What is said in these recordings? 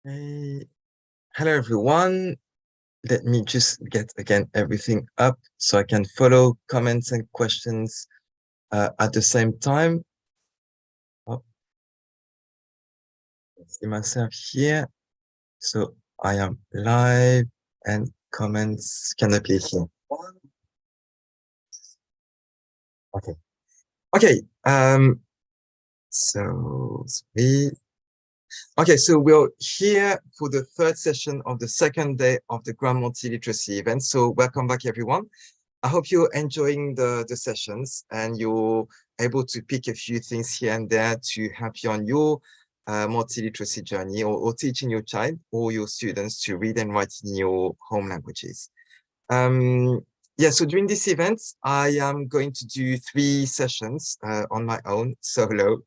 Hey, hello everyone. Let me just get again everything up so I can follow comments and questions at the same time. Oh, I see myself here. So I am live and comments can appear here. Okay. Okay. So okay, so we're here for the third session of the second day of the Grand Multi-Literacy event. So welcome back, everyone. I hope you're enjoying the sessions and you're able to pick a few things here and there to help you on your multi-literacy journey or teaching your child or your students to read and write in your home languages. Yeah, so during this event, I am going to do 3 sessions on my own, solo.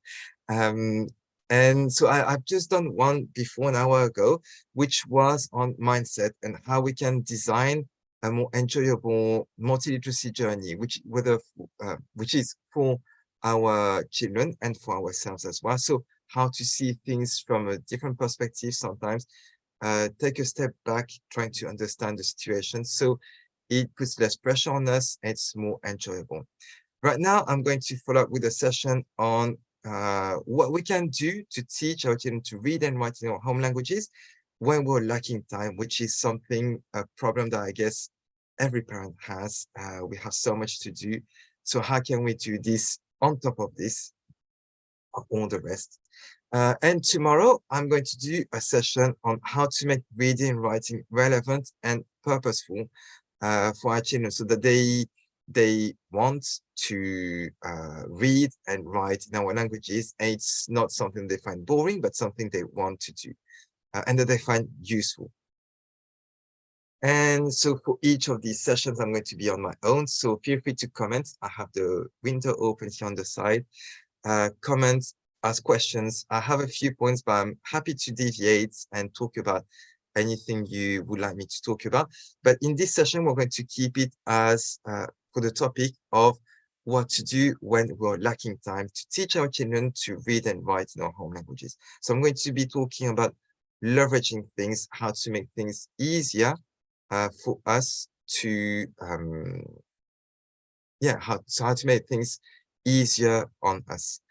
Um, and so I've just done one before an hour ago, which was on mindset and how we can design a more enjoyable multi-literacy journey, which is for our children and for ourselves as well. So how to see things from a different perspective sometimes, take a step back, trying to understand the situation. So it puts less pressure on us. It's more enjoyable. Right now, I'm going to follow up with a session on what we can do to teach our children to read and write in our home languages when we're lacking time, which is a problem that I guess every parent has. We have so much to do. So how can we do this on top of this, of all the rest? And tomorrow, I'm going to do a session on how to make reading and writing relevant and purposeful for our children so that they want to read and write in our languages. And it's not something they find boring, but something they want to do and that they find useful. And so for each of these sessions, I'm going to be on my own. So feel free to comment. I have the window open here on the side. Comment, ask questions. I have a few points, but I'm happy to deviate and talk about anything you would like me to talk about. But in this session, we're going to keep it as for the topic of what to do when we're lacking time to teach our children to read and write in our home languages. So I'm going to be talking about leveraging things, how to make things easier for us to how to make things easier on us.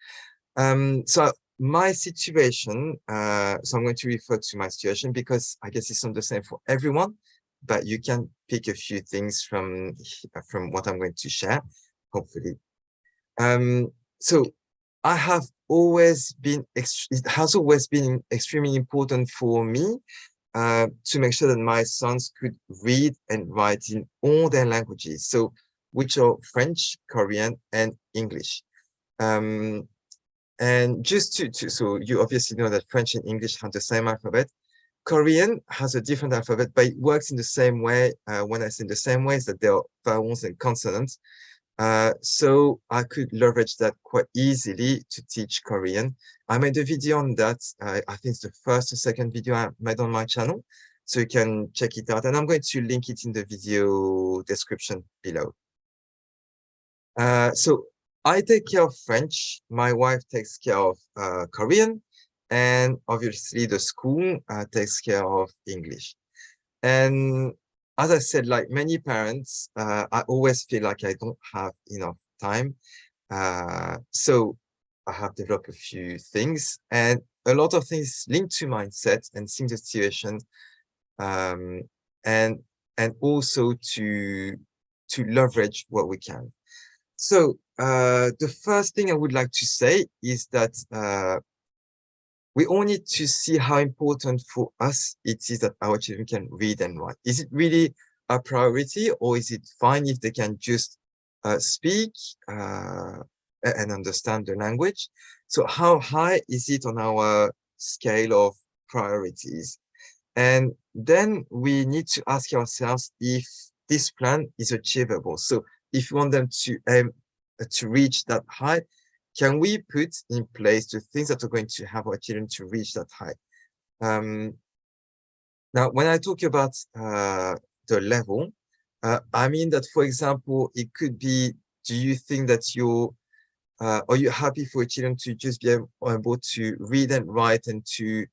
So my situation, so I'm going to refer to my situation because I guess it's not the same for everyone, but you can pick a few things from what I'm going to share, hopefully. So I have always been, it has always been extremely important for me to make sure that my sons could read and write in all their languages, so which are French, Korean, and English. And just so you obviously know that French and English have the same alphabet. Korean has a different alphabet, but it works in the same way. When I say in the same way, is that there are vowels and consonants. So I could leverage that quite easily to teach Korean. I made a video on that. I think it's the first or second video I made on my channel. So you can check it out. And I'm going to link it in the video description below. So I take care of French. My wife takes care of Korean. And obviously the school takes care of English. And as I said, like many parents, I always feel like I don't have enough time. So I have developed a few things and a lot of things linked to mindset and seeing the situation, um, and also to leverage what we can. So the first thing I would like to say is that we all need to see how important for us it is that our children can read and write. Is it really a priority, or is it fine if they can just speak and understand the language? So how high is it on our scale of priorities? And then we need to ask ourselves if this plan is achievable. So if you want them to reach that height, can we put in place the things that are going to help our children to reach that height? Now, when I talk about the level, I mean that, for example, it could be, do you think that are you happy for your children to just be able to read and write and to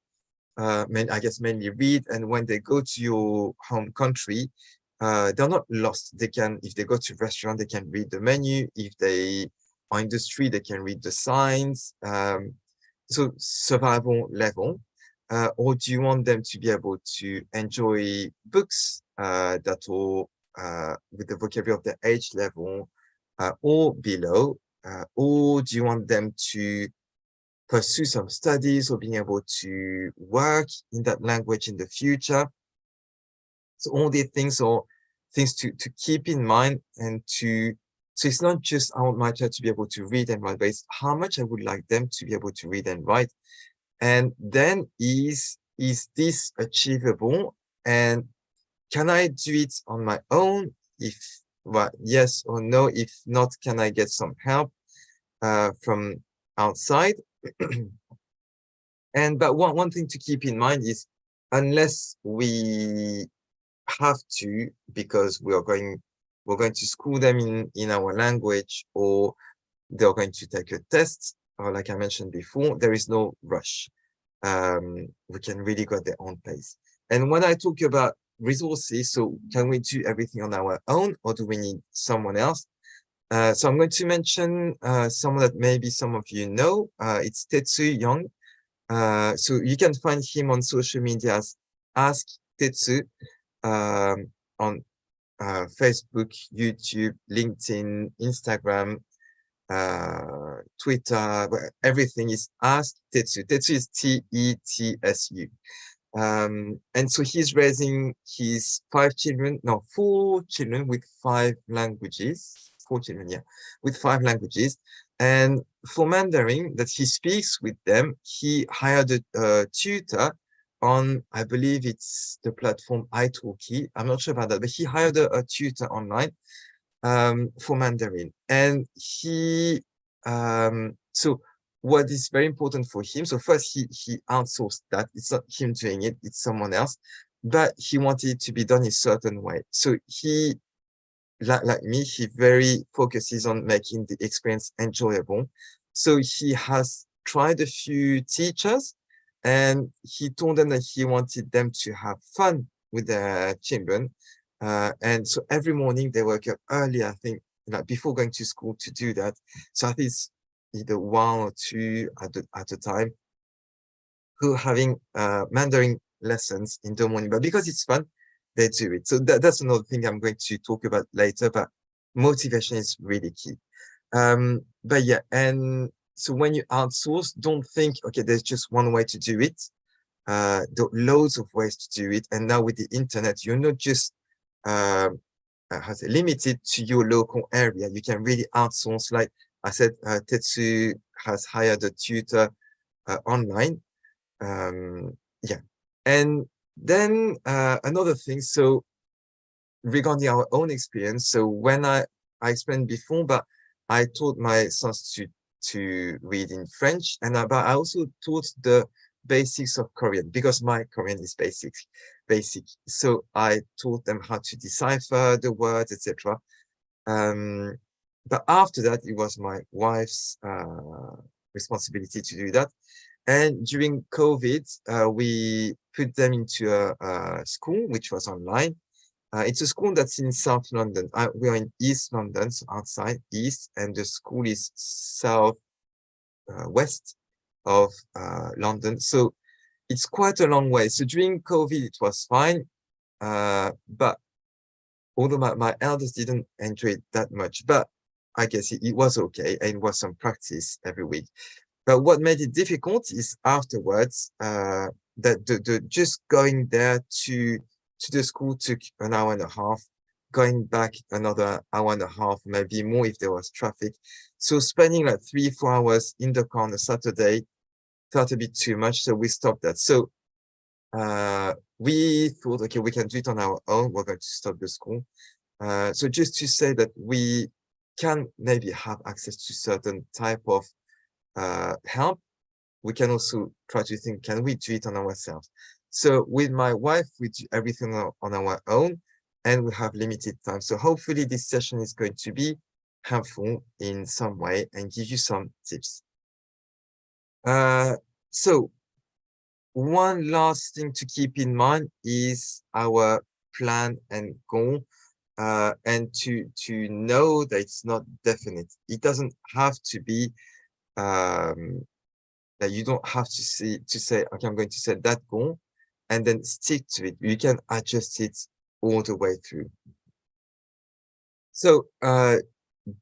I guess mainly read, and when they go to your home country, they're not lost. They can, if they go to a restaurant, they can read the menu. If they are in the street, they can read the signs. So survival level. Or do you want them to be able to enjoy books that are with the vocabulary of their age level or below? Or do you want them to pursue some studies or being able to work in that language in the future? So all these things are things to keep in mind, and so it's not just I want my child to be able to read and write, but it's how much I would like them to be able to read and write. And then is this achievable? And can I do it on my own? If well, yes or no. If not, can I get some help from outside? But one thing to keep in mind is, unless we have to, because we're going to school them in our language, or they're going to take a test, or like I mentioned before, there is no rush. We can really go at their own pace. And when I talk about resources, so can we do everything on our own, or do we need someone else? So I'm going to mention someone that maybe some of you know. It's Tetsu Young. So you can find him on social media as Ask Tetsu, on Facebook, YouTube, LinkedIn, Instagram, Twitter, everything is Ask Tetsu. Tetsu is Tetsu. And so he's raising his 4 children with 5 languages, 4 children, yeah, with 5 languages. And for Mandarin that he speaks with them, he hired a tutor on, I believe it's the platform italki. I'm not sure about that, but he hired a tutor online for Mandarin. And so what is very important for him, so first he outsourced that. It's not him doing it, it's someone else, but he wanted it to be done in a certain way. So he, like me, he very focuses on making the experience enjoyable. So he has tried a few teachers, and he told them that he wanted them to have fun with their children. And so every morning they wake up early, I think, like before going to school to do that. So I think it's either 1 or 2 at a time, who having Mandarin lessons in the morning. But because it's fun, they do it. So that's another thing I'm going to talk about later, but motivation is really key. But yeah, and so when you outsource, don't think, okay, there's just one way to do it. There are loads of ways to do it. And now with the internet, you're not just limited to your local area. You can really outsource. Like I said, Tetsu has hired a tutor online. Yeah. And then another thing, so regarding our own experience, so when I explained before, but I taught my sons to read in French, and but I also taught the basics of Korean, because my Korean is basic. So I taught them how to decipher the words, etc. But after that, it was my wife's responsibility to do that. And during COVID, we put them into a school which was online. It's a school that's in South London. We are in East London, so outside East, and the school is south west of London. So it's quite a long way. So during COVID, it was fine. But although my eldest didn't enjoy it that much, but I guess it was okay, and it was some practice every week. But what made it difficult is afterwards, that the just going there to the school took an hour and a half, going back another hour and a half, maybe more if there was traffic. So spending like 3-4 hours in the car on a Saturday felt a bit too much, so we stopped that. So we thought, okay, we can do it on our own. We're going to stop the school. So just to say that we can maybe have access to certain type of help, we can also try to think, can we do it on ourselves? So with my wife, we do everything on our own, and we have limited time. So hopefully this session is going to be helpful in some way and give you some tips. So one last thing to keep in mind is our plan and goal, and to know that it's not definite. It doesn't have to be that you don't have to say, okay, I'm going to set that goal and then stick to it. You can adjust it all the way through. So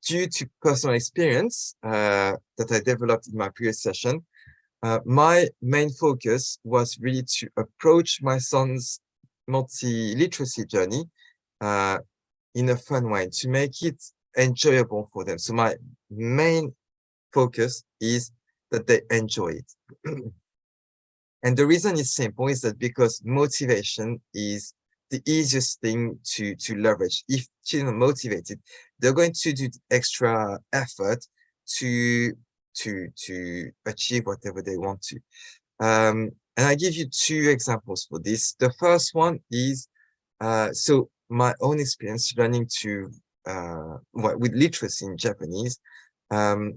due to personal experience that I developed in my previous session, my main focus was really to approach my son's multi-literacy journey in a fun way, to make it enjoyable for them. So my main focus is that they enjoy it. And the reason is simple, is that because motivation is the easiest thing to leverage. If children are motivated, they're going to do extra effort to achieve whatever they want to. And I give you two examples for this. The first one is so my own experience learning to with literacy in Japanese.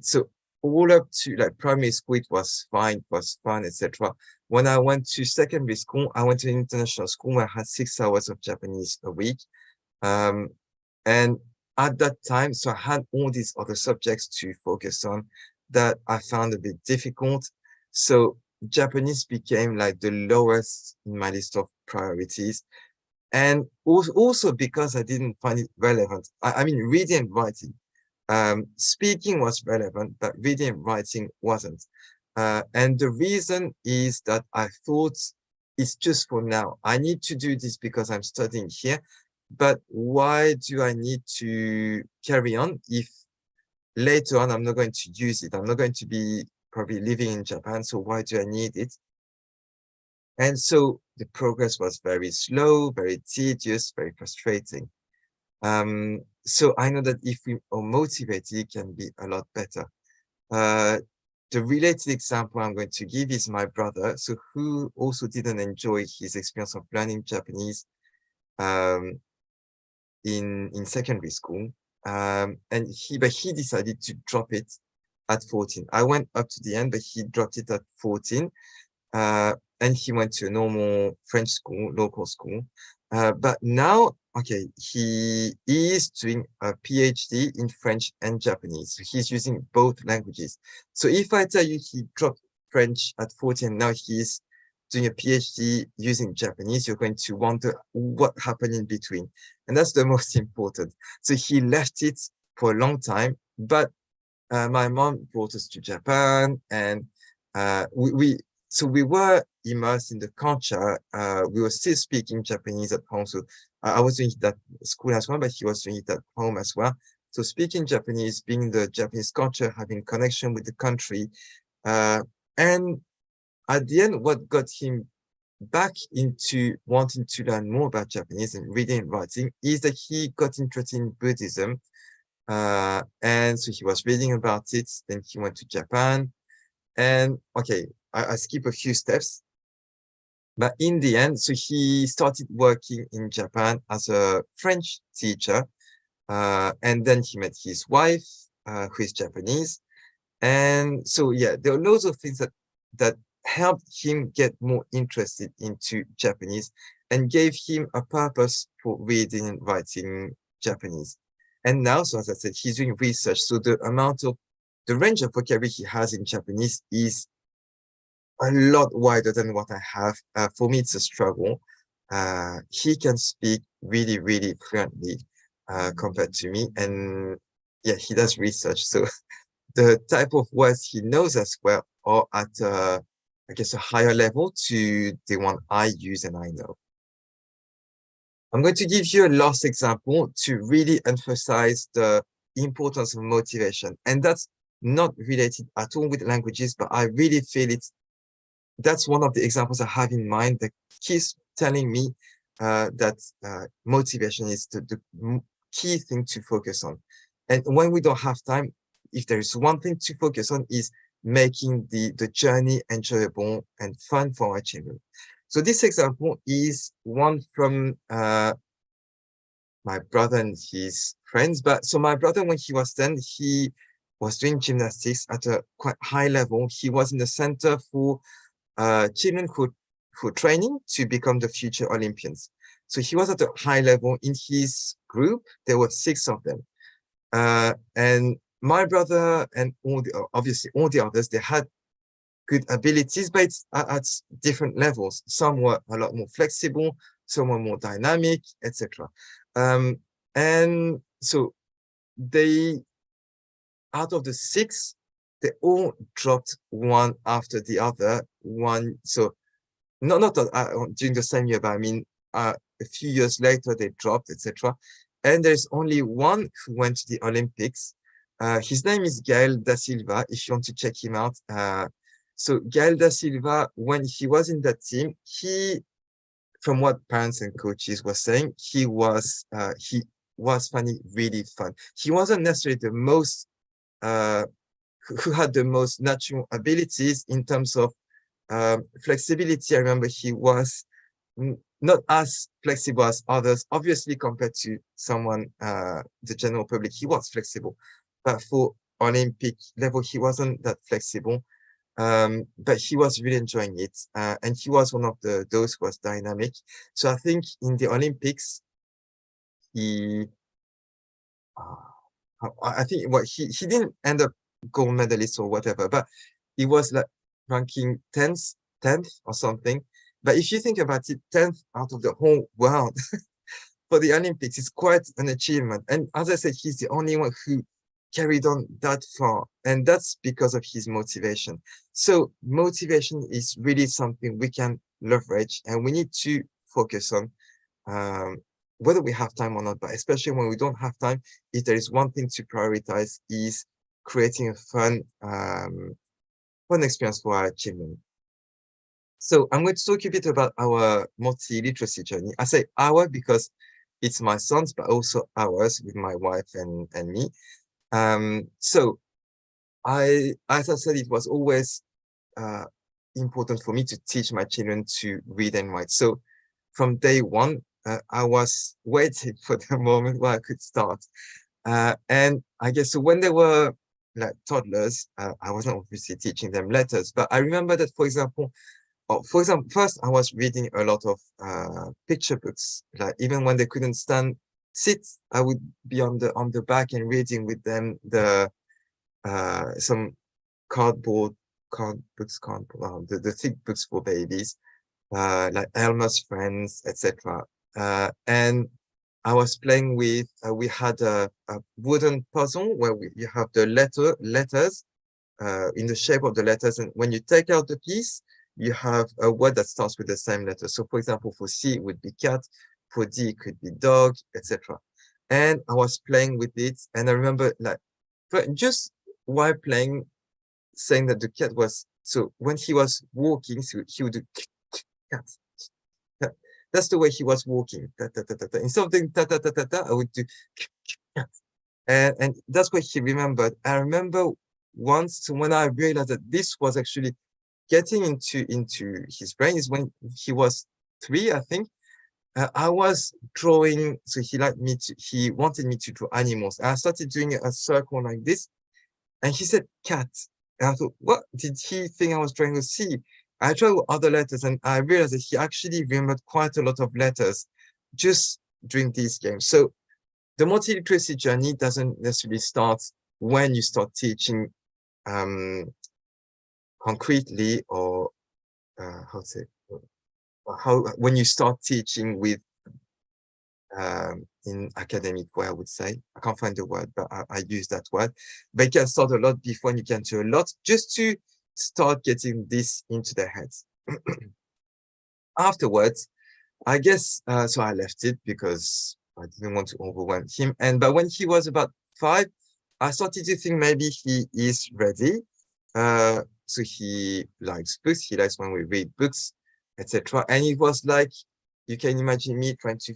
So all up to like primary school, it was fine, it was fun, etc. When I went to secondary school, I went to an international school where I had 6 hours of Japanese a week. And at that time, so I had all these other subjects to focus on that I found a bit difficult. So Japanese became like the lowest in my list of priorities. And also because I didn't find it relevant. I mean, reading and writing. Speaking was relevant, but reading and writing wasn't. And the reason is that I thought it's just for now. I need to do this because I'm studying here. But why do I need to carry on if later on I'm not going to use it? I'm not going to be probably living in Japan, so why do I need it? And so the progress was very slow, very tedious, very frustrating. So I know that if we are motivated, it can be a lot better. The related example I'm going to give is my brother, so who also didn't enjoy his experience of learning Japanese in secondary school. And he decided to drop it at 14. I went up to the end, but he dropped it at 14. And he went to a normal French school, local school. But now, okay, he is doing a PhD in French and Japanese. So he's using both languages. So if I tell you he dropped French at 14, now he's doing a PhD using Japanese, you're going to wonder what happened in between. And that's the most important. So he left it for a long time, but my mom brought us to Japan, and so we were immersed in the culture. We were still speaking Japanese at home. So I was doing it at school as well, but he was doing it at home as well. So speaking Japanese, being the Japanese culture, having connection with the country. And at the end, what got him back into wanting to learn more about Japanese and reading and writing is that he got interested in Buddhism. And so he was reading about it. Then he went to Japan. And okay, I skip a few steps. But in the end, so he started working in Japan as a French teacher. And then he met his wife, who is Japanese. And so, yeah, there are loads of things that helped him get more interested into Japanese and gave him a purpose for reading and writing Japanese. And now, so as I said, he's doing research. So the range of vocabulary he has in Japanese is a lot wider than what I have. For me, it's a struggle. He can speak really, really fluently compared to me. And yeah, he does research. So the type of words he knows as well are at, I guess, a higher level to the one I use and I know. I'm going to give you a last example to really emphasize the importance of motivation. And that's not related at all with languages, but I really feel that's one of the examples I have in mind that keeps telling me that motivation is the key thing to focus on. And when we don't have time, if there is one thing to focus on, is making the journey enjoyable and fun for our children. So this example is one from my brother and his friends. But so my brother, when he was 10, he was doing gymnastics at a quite high level. He was in the center for children who for training to become the future Olympians. So he was at a high level. In his group, there were 6 of them. And my brother and obviously all the others, they had good abilities, but it's at different levels. Some were a lot more flexible, some were more dynamic, etc. And so they, out of the 6, they all dropped one after the other. So not during the same year, but I mean, a few years later, they dropped, etc. And there's only one who went to the Olympics. His name is Gael da Silva, if you want to check him out. So Gael da Silva, when he was in that team, from what parents and coaches were saying, he was finding really fun. He wasn't necessarily the most, who had the most natural abilities in terms of flexibility. I remember he was not as flexible as others, obviously, compared to someone, the general public. He was flexible, but for Olympic level, he wasn't that flexible. But he was really enjoying it, and he was one of those who was dynamic. So I think in the Olympics, he, I think he didn't end up gold medalist or whatever, but he was like ranking 10th or something. But if you think about it, 10th out of the whole world for the Olympics is quite an achievement. And as I said, he's the only one who carried on that far, and that's because of his motivation. So motivation is really something we can leverage, and we need to focus on, whether we have time or not, but especially when we don't have time, if there is one thing to prioritize, is creating a fun experience for our children. So I'm going to talk a bit about our multi-literacy journey. I say our because it's my son's, but also ours with my wife and me. So as I said, it was always important for me to teach my children to read and write. So from day one, I was waiting for the moment where I could start. And I guess so when they were like toddlers, I wasn't obviously teaching them letters, but I remember that, for example, first I was reading a lot of picture books. Like even when they couldn't sit, I would be on the back and reading with them some cardboard books, the thick books for babies, like Elmer's Friends, etc. And I was playing with, we had a wooden puzzle where you have the letters in the shape of the letters, and when you take out the piece, you have a word that starts with the same letter. So for example, for C it would be cat, for D it could be dog, etc. And I was playing with it, and I remember like just while playing, saying that the cat was, so when he was walking, so he would do cat. That's the way he was walking. Instead of doing I would do cat. And that's what he remembered. I remember once when I realized that this was actually getting into his brain is when he was 3, I think. I was drawing, so he wanted me to draw animals. I started doing a circle like this, and he said cat. And I thought, what? Did he think I was trying to see? I tried with other letters, and I realized that he actually remembered quite a lot of letters just during these games. So the multiliteracy journey doesn't necessarily start when you start teaching concretely, or when you start teaching with in academic way, I would say. I can't find the word, but I use that word. But you can start a lot before, and you can do a lot just to start getting this into their heads. Afterwards, I guess, so I left it because I didn't want to overwhelm him. But when he was about 5, I started to think maybe he is ready. So he likes books, he likes when we read books, etc. And it was like, you can imagine me trying to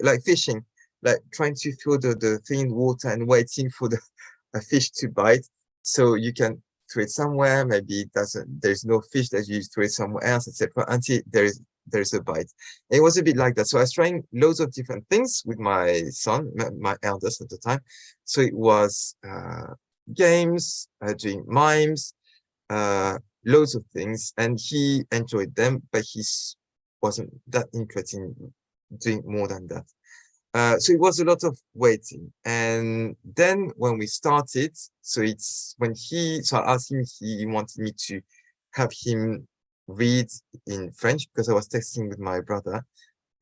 like fishing, like trying to throw the thing in water and waiting for a fish to bite. So you can throw it somewhere, maybe there's no fish, that you throw it somewhere else, etc. until there's a bite. And it was a bit like that. So I was trying loads of different things with my son, my eldest at the time. So it was games, doing mimes, loads of things, and he enjoyed them, but he wasn't that interested in doing more than that. So it was a lot of waiting. And then when we started, so I asked him, he wanted me to have him read in French because I was texting with my brother,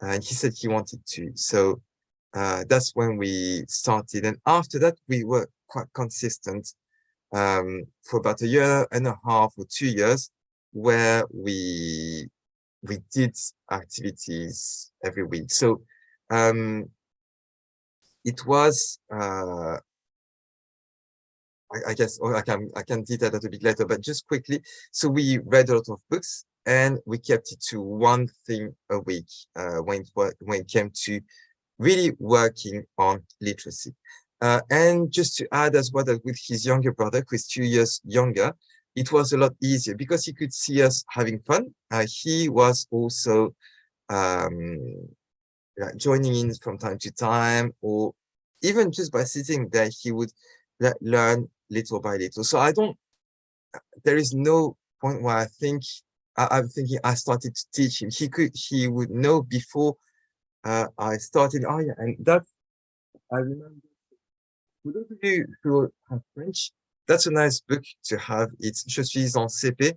and he said he wanted to. So that's when we started. And after that, we were quite consistent for about a year and a half or 2 years, where we did activities every week. So it was I guess, or I can detail that a bit later, but just quickly. So we read a lot of books, and we kept it to one thing a week when it came to really working on literacy. And just to add as well, that with his younger brother, who is 2 years younger, it was a lot easier because he could see us having fun. He was also joining in from time to time, or even just by sitting there, he would learn little by little. So there is no point where I'm thinking I started to teach him. He would know before I started. Oh yeah, and that I remember. For those of you who have French, that's a nice book to have. It's Je suis en CP,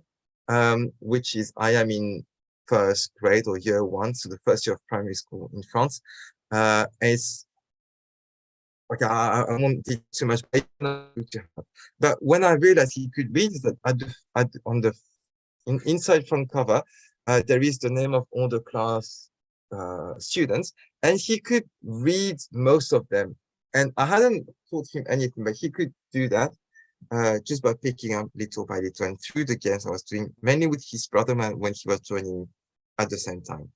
which is I am in first grade or year one, so the first year of primary school in France. It's okay, I won't teach too much, but when I realized he could read, is that on the inside front cover, there is the name of all the class students, and he could read most of them. And I hadn't taught him anything, but he could do that just by picking up little by little. And through the games I was doing, mainly with his brother when he was joining at the same time.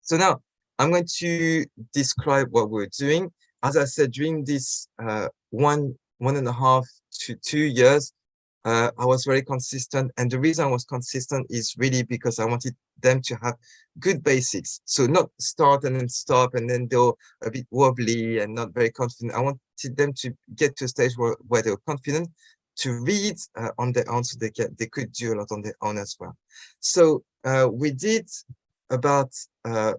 So now I'm going to describe what we're doing. As I said, during this 1.5 to 2 years, I was very consistent. And the reason I was consistent is really because I wanted them to have good basics. So not start and then stop, and then they're a bit wobbly and not very confident. I wanted them to get to a stage where they were confident to read on their own, so they could do a lot on their own as well. So we did about, as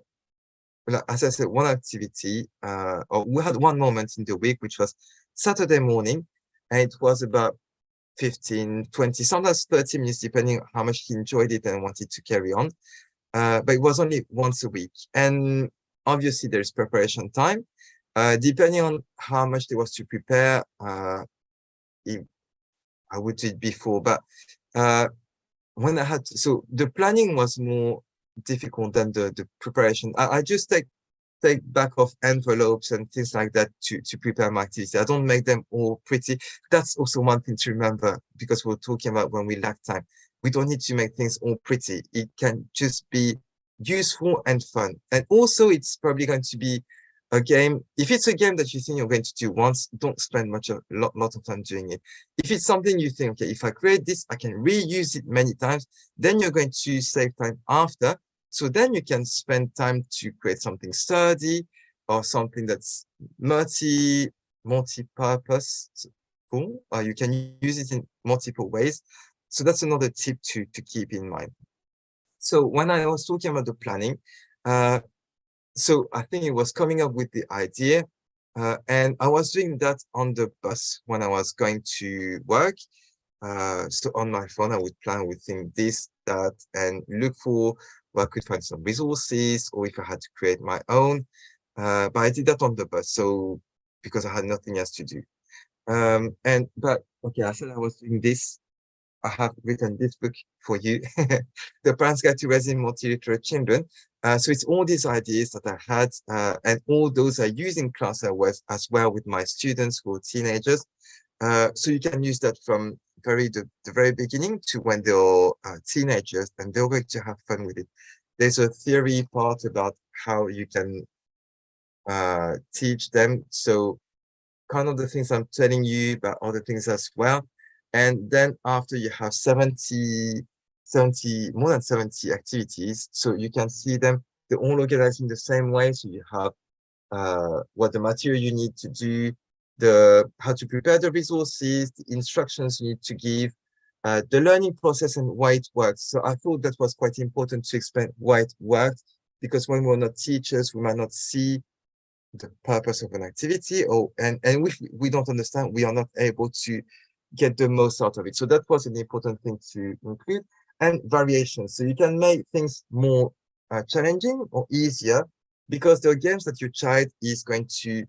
I said, one activity, or we had one moment in the week, which was Saturday morning, and it was about 15, 20, sometimes 30 minutes, depending on how much he enjoyed it and wanted to carry on. But it was only once a week. And obviously there's preparation time. Depending on how much there was to prepare, I would do it before, but when I had to, so the planning was more difficult than the preparation. I just take back off envelopes and things like that to prepare my activity. I don't make them all pretty. That's also one thing to remember, because we're talking about when we lack time. We don't need to make things all pretty. It can just be useful and fun. And also it's probably going to be a game. If it's a game that you think you're going to do once, don't spend a lot of time doing it. If it's something you think, okay, if I create this, I can reuse it many times, then you're going to save time after. So then you can spend time to create something sturdy or something that's multi-purpose, or you can use it in multiple ways. So that's another tip to keep in mind. So when I was talking about the planning, so I think it was coming up with the idea, and I was doing that on the bus when I was going to work. So on my phone, I would plan with think this, that, and look for where I could find some resources, or if I had to create my own. But I did that on the bus, so because I had nothing else to do. But okay, I said I was doing this. I have written this book for you, The Parent's Guide to Raising Multi-literate Children. So it's all these ideas that I had, and all those I use in class as well with my students who are teenagers. So you can use that from the very beginning to when they're teenagers, and they're going to have fun with it. There's a theory part about how you can teach them. So kind of the things I'm telling you, but other things as well. And then after you have 70, more than 70 activities, so you can see them, they're all organized in the same way. So you have what the material you need to do, how to prepare the resources, the instructions you need to give, the learning process and why it works. So I thought that was quite important to explain why it worked, because when we're not teachers, we might not see the purpose of an activity, and if we don't understand, we are not able to get the most out of it. So that was an important thing to include. And variations. So you can make things more challenging or easier, because there are games that your child is going to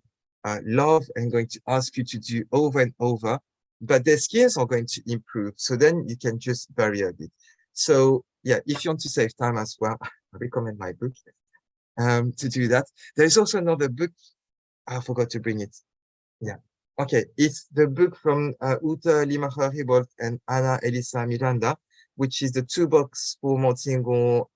love and going to ask you to do over and over, but their skills are going to improve. So then you can just vary a bit. So yeah, if you want to save time as well, I recommend my book to do that. There's also another book. I forgot to bring it. Yeah. Okay. It's the book from Ute Limacher-Ribold and Anna Elisa Miranda, which is the toolbox for multilingual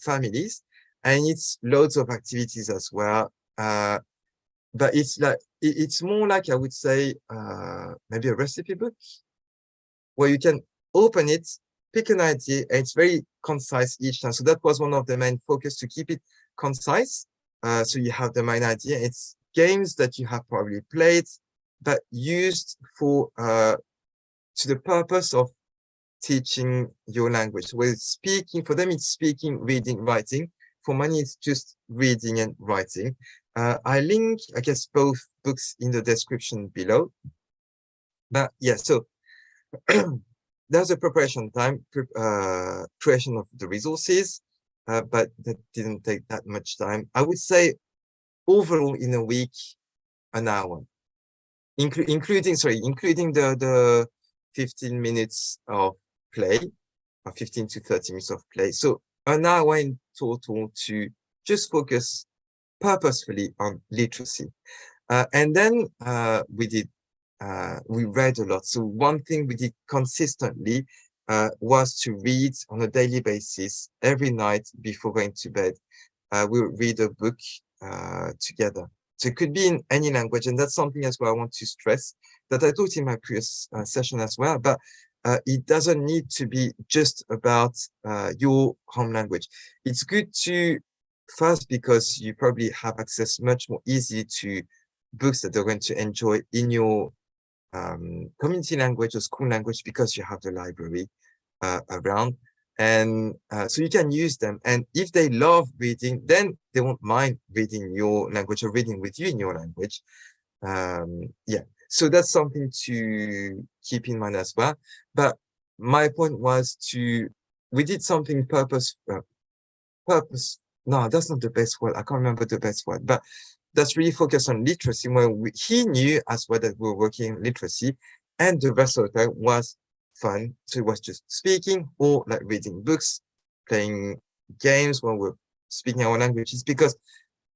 families. And it's loads of activities as well. But it's like, it's more like, I would say, maybe a recipe book where you can open it, pick an idea, and it's very concise each time. So that was one of the main focus, to keep it concise. So you have the main idea. It's games that you have probably played, but used for to the purpose of teaching your language. With speaking, for them it's speaking, reading, writing. For many, it's just reading and writing. I link, I guess, both books in the description below. But yeah, so there's a preparation time, creation of the resources, but that didn't take that much time. I would say overall in a week, an hour, including the 15 minutes of play, or 15 to 30 minutes of play. So an hour in total to just focus purposefully on literacy. And then we read a lot. So one thing we did consistently was to read on a daily basis. Every night before going to bed, we would read a book together. So it could be in any language, and that's something as well I want to stress, that I taught in my previous session as well, but it doesn't need to be just about your home language. It's good to, first, because you probably have access much more easy to books that they're going to enjoy in your community language or school language, because you have the library around. And so you can use them. And if they love reading, then they won't mind reading your language or reading with you in your language. Yeah, so that's something to keep in mind as well. But my point was we did something no, that's not the best word. I can't remember the best word, but that's really focused on literacy, where he knew as well that we were working literacy, and the rest of the time was fun. So it was just speaking, or like reading books, playing games when we're speaking our languages, because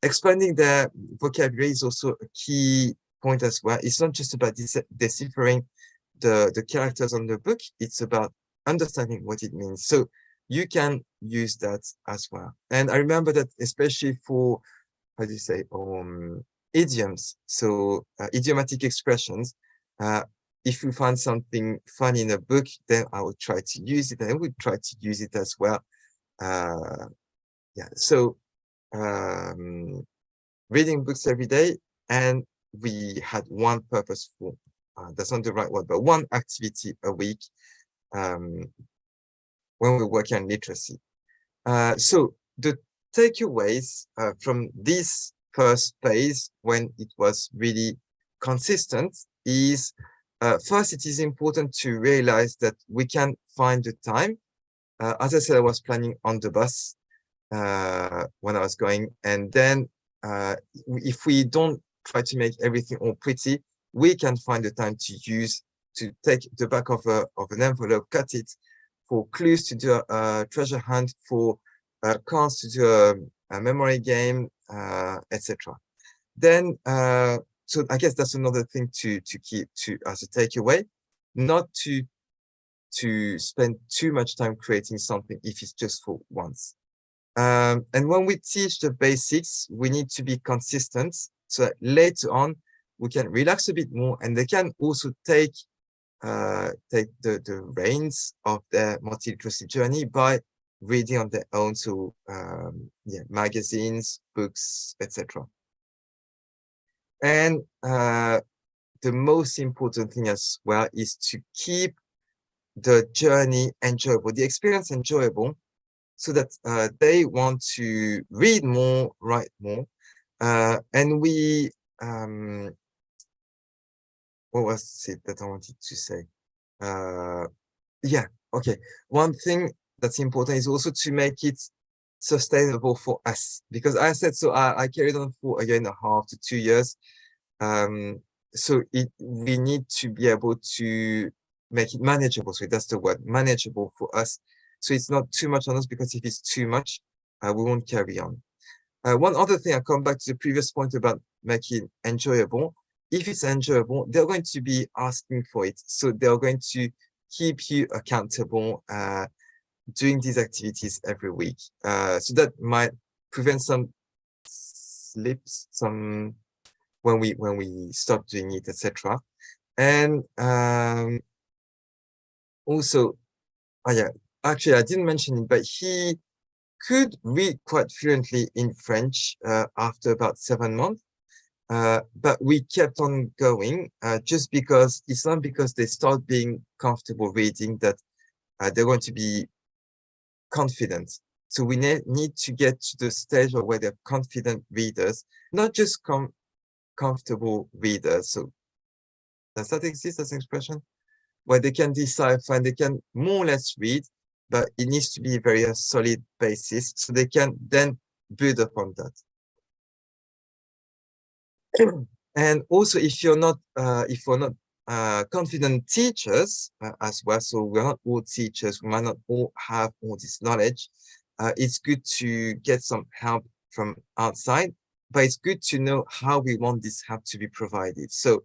expanding their vocabulary is also a key point as well. It's not just about deciphering the characters on the book, it's about understanding what it means. So you can use that as well. And I remember that especially for, how do you say, idioms, so idiomatic expressions, if we find something fun in a book, then I would try to use it, and I would try to use it as well. Yeah, so reading books every day, and we had one purposeful, that's not the right word, but one activity a week when we're working on literacy. So the takeaways from this first phase, when it was really consistent, is first, it is important to realize that we can find the time. As I said, I was planning on the bus when I was going, and then if we don't try to make everything all pretty, we can find the time to take the back of an envelope, cut it for clues to do a treasure hunt, for cards to do a memory game, etc. Then, so I guess that's another thing to keep as a takeaway, not to spend too much time creating something if it's just for once. And when we teach the basics, we need to be consistent, so that later on we can relax a bit more, and they can also take the reins of their multiliteracy journey by reading on their own. So yeah, magazines, books, etc. And the most important thing as well is to keep the journey enjoyable, the experience enjoyable, so that they want to read more, write more. And we, what was it that I wanted to say? Yeah, okay. One thing that's important is also to make it sustainable for us, because I said, so I carried on for a year and a half to 2 years. So we need to be able to make it manageable. So that's the word, manageable for us. So it's not too much on us, because if it's too much, we won't carry on. One other thing, I come back to the previous point about making enjoyable. If it's enjoyable, they're going to be asking for it. So they're going to keep you accountable, doing these activities every week. So that might prevent some slips, some when we stop doing it, etc. And also, oh yeah, actually I didn't mention it, but he could read quite fluently in French after about 7 months. But we kept on going, just because it's not because they start being comfortable reading that they're going to be confident. So we need to get to the stage where they're confident readers, not just comfortable readers. So does that exist as an expression? Where they can decipher and they can more or less read, but it needs to be a very solid basis, so they can then build upon that. And also, if we're not confident teachers as well, so we're not all teachers, we might not all have all this knowledge, it's good to get some help from outside, but it's good to know how we want this help to be provided. So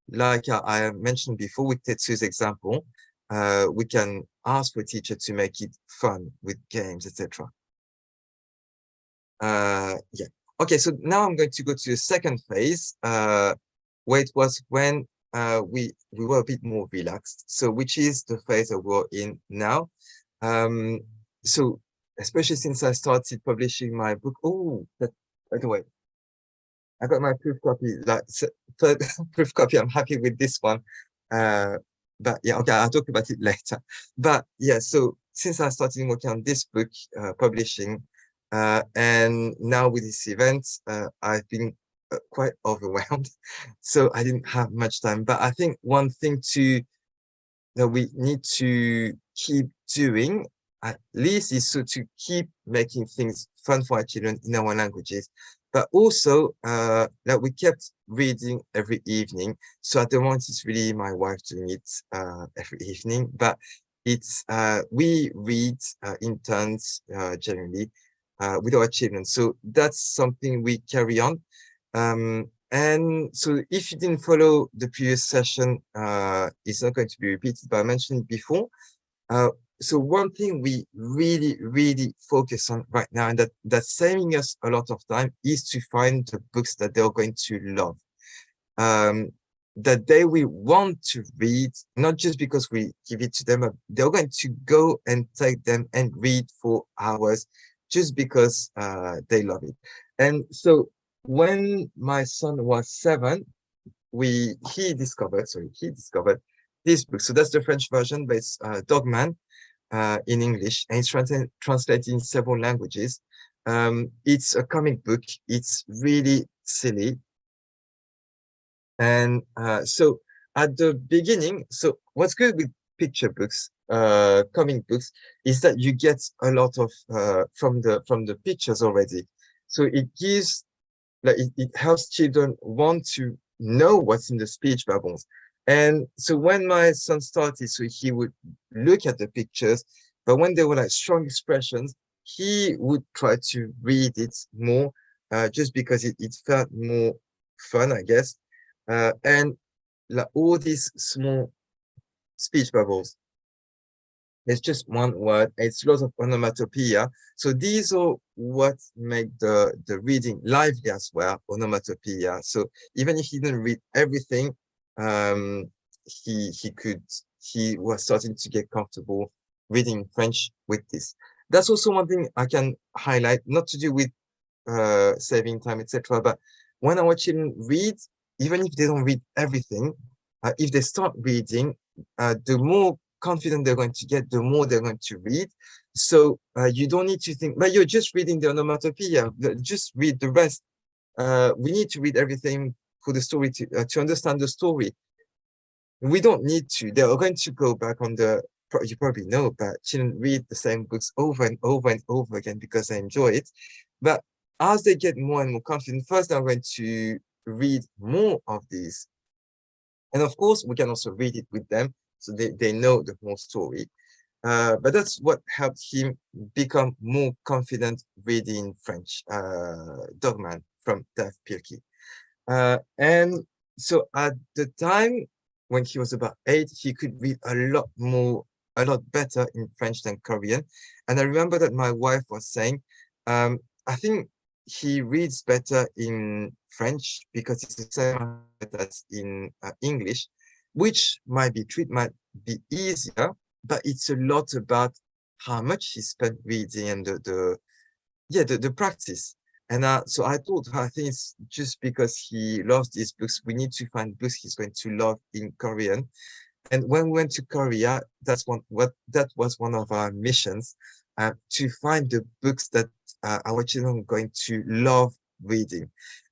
like I mentioned before with Tetsu's example, we can ask for a teacher to make it fun with games, etc. Yeah. Okay, so now I'm going to go to the second phase, where it was when we were a bit more relaxed. So which is the phase that we're in now. So especially since I started publishing my book. Oh, that, by the way, I got my proof copy, like third proof copy. I'm happy with this one. But yeah, okay, I'll talk about it later. But yeah, so since I started working on this book, publishing, and now with this event, I've been quite overwhelmed. So I didn't have much time. But I think one thing that we need to keep doing, at least, is so to keep making things fun for our children in our languages. But also, that we kept reading every evening. So at the moment, it's really my wife doing it every evening. But it's we read in turns generally with our children. So that's something we carry on. And so if you didn't follow the previous session, it's not going to be repeated, but I mentioned it before. So one thing we really focus on right now, and that's saving us a lot of time, is to find the books that they're going to love, that they will want to read, not just because we give it to them, but they're going to go and take them and read for hours just because they love it. And so when my son was 7, he discovered this book. So that's the French version, but it's Dogman in English, and it's translated in several languages. It's a comic book. It's really silly. And so at the beginning, so what's good with picture books, comic books, is that you get a lot of from the pictures already. So it gives, like, it helps children want to know what's in the speech bubbles. And so when my son started, so he would look at the pictures, but when they were like strong expressions, he would try to read it more, just because it felt more fun, I guess. And like all these small speech bubbles, it's just one word. It's lots of onomatopoeia. So these are what make the reading lively as well, onomatopoeia. So even if he didn't read everything, he was starting to get comfortable reading French with this. That's also one thing I can highlight, not to do with saving time, etc. But when our children read, even if they don't read everything, if they start reading, the more confident they're going to get, the more they're going to read. So you don't need to think, but you're just reading the onomatopoeia, just read the rest. We need to read everything for the story to understand the story. We don't need to. They're going to go back on the, you probably know, but children read the same books over and over and over again because they enjoy it. But as they get more and more confident, first they're going to read more of these. And of course, we can also read it with them so they know the whole story. But that's what helped him become more confident reading French, Dogman from Dave Pilkey. And so at the time when he was about 8, he could read a lot better in French than Korean. And I remember that my wife was saying, I think he reads better in French because it's the same as in English, which might be true, it might be easier, but it's a lot about how much he spent reading and the practice. And so I told her, I think it's just because he loves these books, we need to find books he's going to love in Korean. And when we went to Korea, that was one of our missions, to find the books that our children are going to love reading.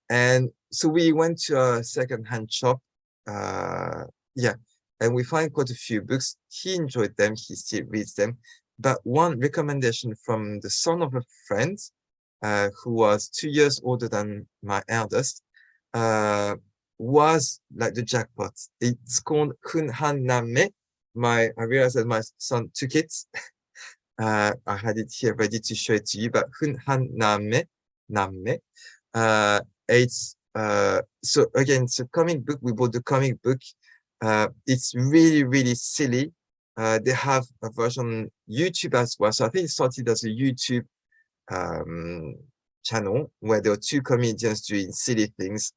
And so we went to a second-hand shop, and we find quite a few books. He enjoyed them, he still reads them. But one recommendation from the son of a friend, who was 2 years older than my eldest, was like the jackpot. It's called Hun Han Namme. I realized that my son took it. I had it here ready to show it to you, but Hun Han Namme. It's so again, it's a comic book. We bought the comic book. It's really, really silly. They have a version on YouTube as well. So I think it started as a YouTube channel where there were 2 comedians doing silly things,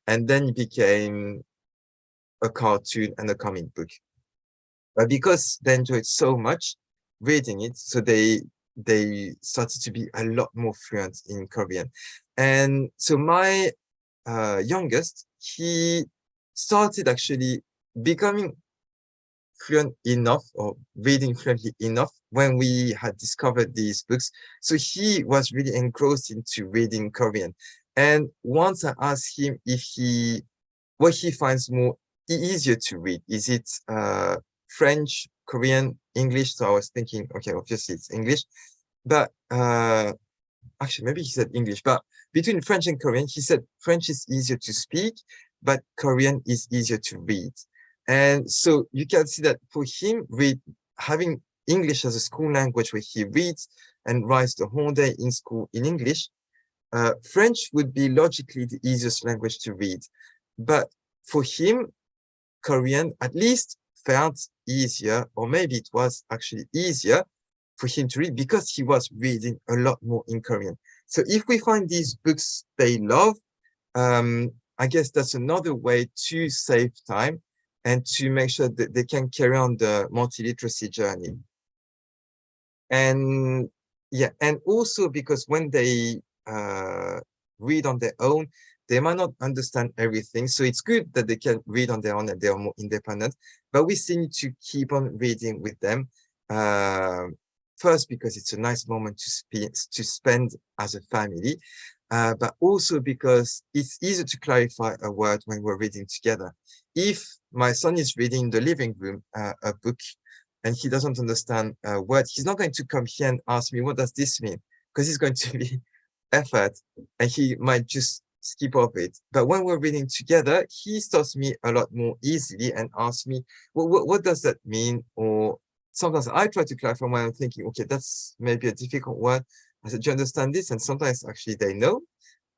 and then it became a cartoon and a comic book. But because they enjoyed so much reading it, so they started to be a lot more fluent in Korean. And so my youngest, he started actually becoming fluent enough or reading fluently enough when we had discovered these books. So he was really engrossed into reading Korean. And once I asked him what he finds more easier to read, is it French, Korean, English? So I was thinking, okay, obviously it's English, but actually maybe he said English, but between French and Korean, he said French is easier to speak, but Korean is easier to read. And so you can see that for him, having English as a school language where he reads and writes the whole day in school in English, French would be logically the easiest language to read. But for him, Korean at least felt easier, or maybe it was actually easier for him to read because he was reading a lot more in Korean. So if we find these books they love, I guess that's another way to save time and to make sure that they can carry on the multiliteracy journey. And yeah, and also because when they read on their own, they might not understand everything. So it's good that they can read on their own and they are more independent, but we still need to keep on reading with them. First, because it's a nice moment to spend as a family, but also because it's easier to clarify a word when we're reading together. If my son is reading in the living room a book and he doesn't understand a word, he's not going to come here and ask me, what does this mean? Because he's going to be effort and he might just skip over it. But when we're reading together, he stops me a lot more easily and asks me, well, what does that mean? Or sometimes I try to clarify when I'm thinking, okay, that's maybe a difficult word. I said, do you understand this? And sometimes actually they know.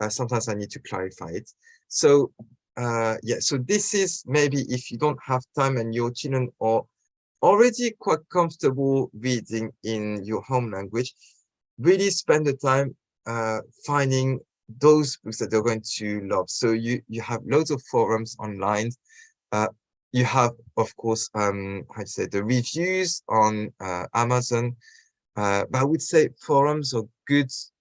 Sometimes I need to clarify it. So yeah, so this is maybe if you don't have time and your children are already quite comfortable reading in your home language, really spend the time finding those books that they're going to love. So you have loads of forums online. You have, of course, how to say, the reviews on Amazon. But I would say forums are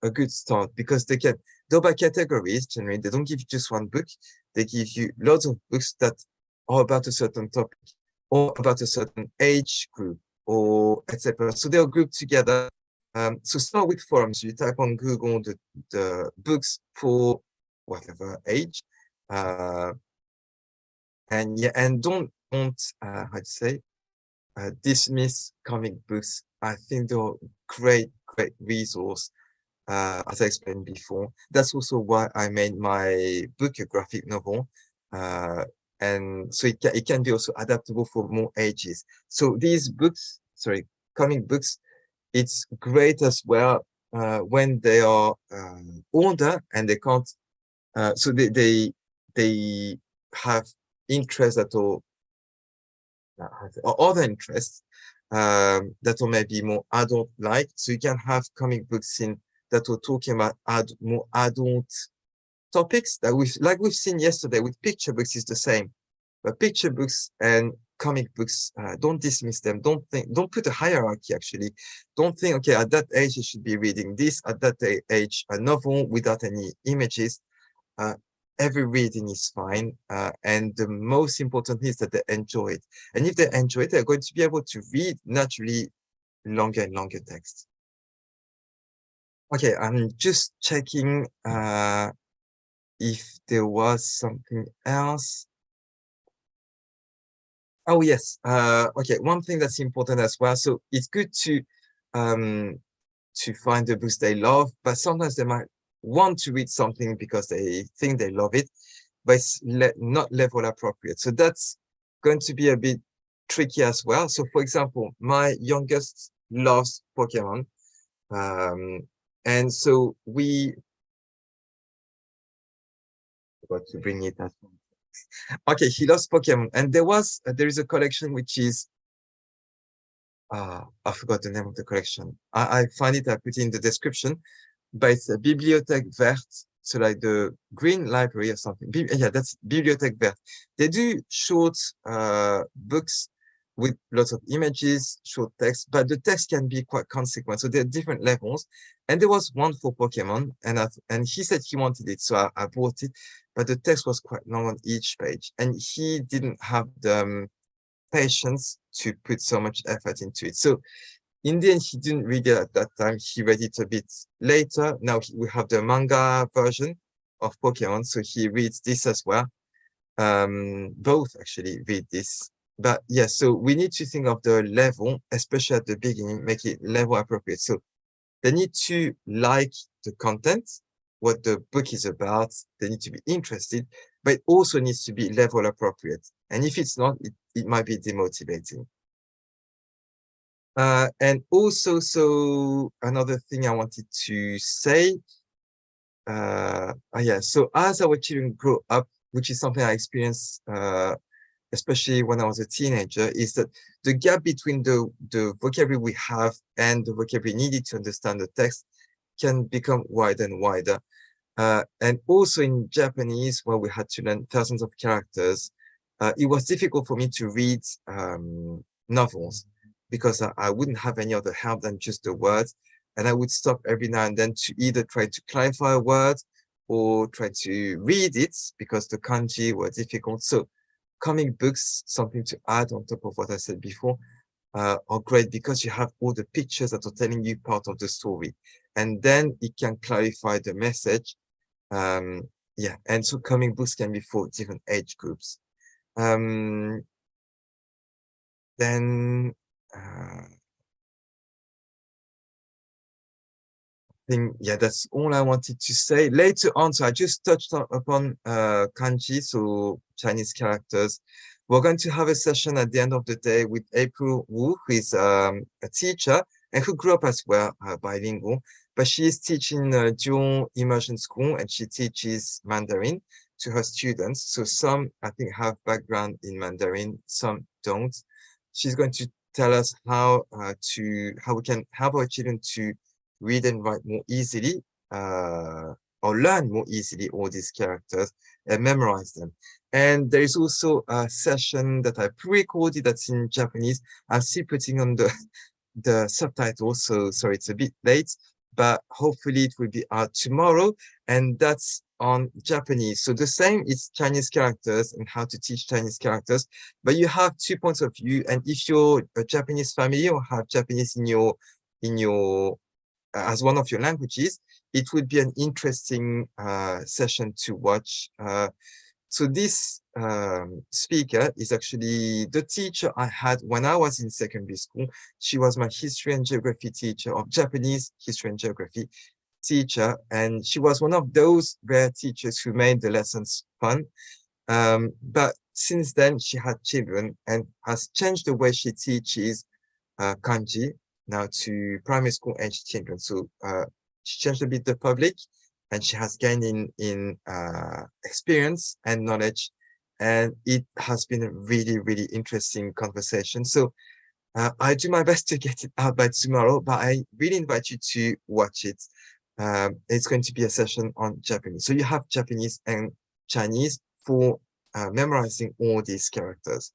a good start because they can go by categories. Generally, they don't give you just one book. They give you lots of books that are about a certain topic. or about a certain age group, or etc. So they're grouped together. So start with forums. You type on Google the books for whatever age, and yeah, and don't how to say dismiss comic books. I think they're great resource. As I explained before, that's also why I made my book a graphic novel, and so it can be also adaptable for more ages. So these books, sorry, comic books, it's great as well when they are older and they can't. So they have interest at all or other interests that are maybe more adult-like. So you can have comic books in that are talking about more adult topics that we've seen yesterday with picture books is the same. But picture books and comic books, don't dismiss them. Don't put a hierarchy actually. Don't think, okay, at that age you should be reading this, at that age a novel without any images. Every reading is fine, and the most important is that they enjoy it. And if they enjoy it, they're going to be able to read naturally longer and longer text. Okay, I'm just checking if there was something else. Oh yes, okay, one thing that's important as well. So it's good to find the books they love, but sometimes they might want to read something because they think they love it, but it's not level appropriate. So that's going to be a bit tricky as well. So for example, my youngest loves Pokemon. And so we got to bring it as well. Okay, he loves Pokemon. And there is a collection which is I forgot the name of the collection. I find it, I put it in the description, but it's a Bibliothèque Verte, so like the green library or something. Yeah, that's Bibliothèque Verte. They do short books with lots of images, short text, but the text can be quite consequent. So there are different levels. And there was one for Pokemon, and he said he wanted it, so I bought it, but the text was quite long on each page, and he didn't have the patience to put so much effort into it. So in the end, he didn't read it at that time. He read it a bit later. Now we have the manga version of Pokemon, so he reads this as well. Both actually read this. But yeah, so we need to think of the level, especially at the beginning, make it level appropriate. So they need to like the content, what the book is about. They need to be interested, but it also needs to be level appropriate. And if it's not, it might be demotivating. And also, so another thing I wanted to say, yeah, so as our children grow up, which is something I experienced, especially when I was a teenager, is that the gap between the vocabulary we have and the vocabulary needed to understand the text can become wider and wider. And also in Japanese, where we had to learn thousands of characters, it was difficult for me to read novels because I wouldn't have any other help than just the words. And I would stop every now and then to either try to clarify a word or try to read it because the kanji were difficult. So comic books, something to add on top of what I said before, are great because you have all the pictures that are telling you part of the story. And then it can clarify the message. Yeah, and so comic books can be for different age groups. Then think, yeah, that's all I wanted to say. Later on, so I just touched upon kanji, so Chinese characters. We're going to have a session at the end of the day with April Wu, who is a teacher and who grew up as well bilingual, but she is teaching dual immersion school and she teaches Mandarin to her students. So some, I think, have background in Mandarin, some don't. She's going to tell us how we can help our children to read and write more easily, or learn more easily all these characters and memorize them. And there is also a session that I pre-recorded that's in Japanese. I'm still putting on the subtitles, so sorry, it's a bit late, but hopefully it will be out tomorrow, and that's on Japanese. So the same is Chinese characters and how to teach Chinese characters, but you have 2 points of view. And if you're a Japanese family or have Japanese in your as one of your languages, it would be an interesting session to watch. So this speaker is actually the teacher I had when I was in secondary school. She was my history and geography teacher, of Japanese history and geography teacher. And she was one of those rare teachers who made the lessons fun. But since then, she had children and has changed the way she teaches kanji now to primary school age children. So she changed a bit the public, and she has gained in experience and knowledge, and it has been a really interesting conversation. So I do my best to get it out by tomorrow, but I really invite you to watch it. It's going to be a session on Japanese, so you have Japanese and Chinese for memorizing all these characters.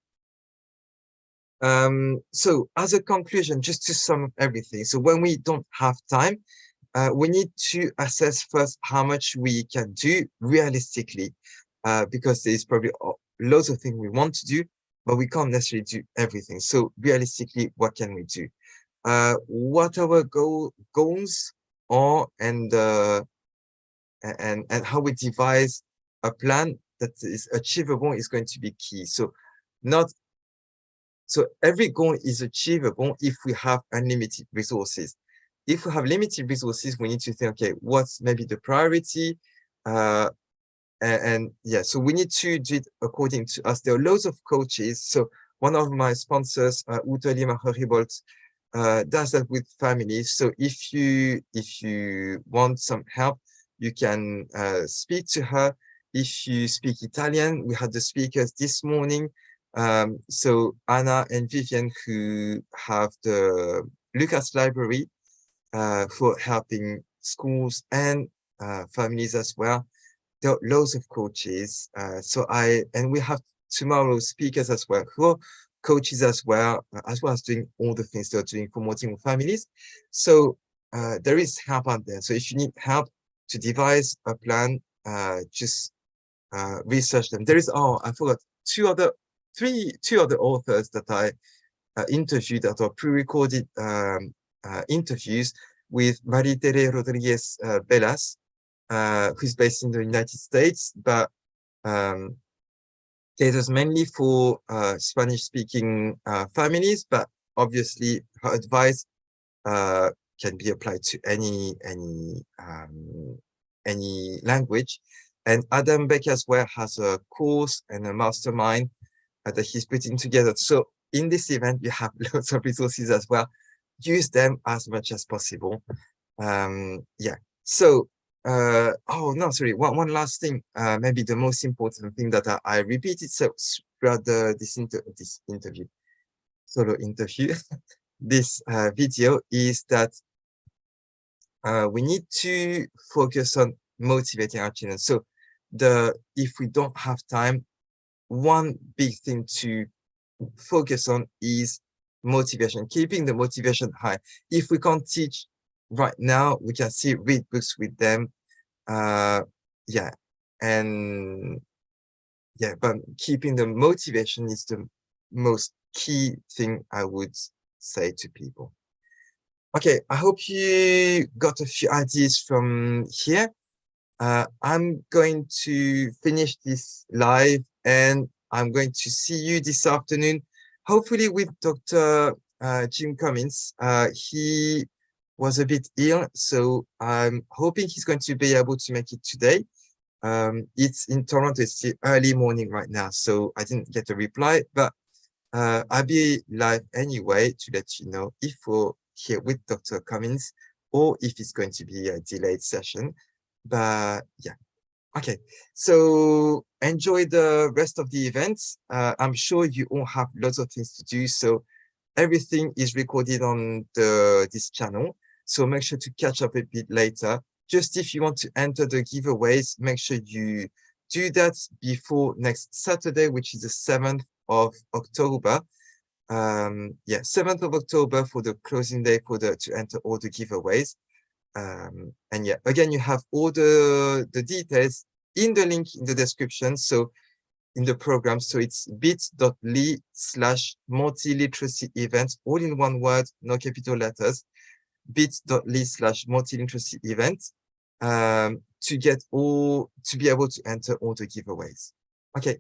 So as a conclusion, just to sum up everything, so when we don't have time, we need to assess first how much we can do realistically, because there's probably loads of things we want to do, but we can't necessarily do everything. So realistically, what can we do? What our goals are, and how we devise a plan that is achievable is going to be key. So every goal is achievable if we have unlimited resources. If we have limited resources, we need to think, okay, what's maybe the priority? Yeah, so we need to do it according to us. There are loads of coaches. So one of my sponsors, MULTILINGUAL, does that with families. So if you want some help, you can speak to her. If you speak Italian, we had the speakers this morning. So Anna and Vivian, who have the Lucas Library, for helping schools and families as well. There are loads of coaches. And we have tomorrow speakers as well, who are coaches as well as doing all the things they're doing for multilingual families. So there is help out there. So if you need help to devise a plan, just research them. There is, I forgot, two other authors that I interviewed, that are pre-recorded interviews with Marie-Tere Rodriguez Velas, who's based in the United States, but caters mainly for Spanish-speaking families. But obviously, her advice can be applied to any language. And Adam Beck as well has a course and a mastermind that he's putting together. So in this event, you have lots of resources as well. Use them as much as possible. Yeah. So, one last thing, maybe the most important thing that I repeated so throughout this interview, solo interview, this video, is that we need to focus on motivating our children. So if we don't have time, one big thing to focus on is motivation, keeping the motivation high. If we can't teach right now, we can still read books with them. Yeah, but keeping the motivation is the most key thing I would say to people. Okay, I hope you got a few ideas from here. I'm going to finish this live, and I'm going to see you this afternoon, hopefully with Dr. Jim Cummins. He was a bit ill, so I'm hoping he's going to be able to make it today. It's in Toronto, it's still early morning right now, so I didn't get a reply, but I'll be live anyway to let you know if we're here with Dr. Cummins or if it's going to be a delayed session. But yeah, okay, so enjoy the rest of the events. I'm sure you all have lots of things to do, so everything is recorded on this channel, so make sure to catch up a bit later. Just if you want to enter the giveaways, make sure you do that before next Saturday, which is the 7th of October. Yeah, 7th of October for the closing day to enter all the giveaways. And yeah, again, you have all the details in the link in the description. So in the program, so it's bit.ly/multiliteracy event, all in one word, no capital letters, bit.ly/multiliteracy event, to be able to enter all the giveaways. Okay,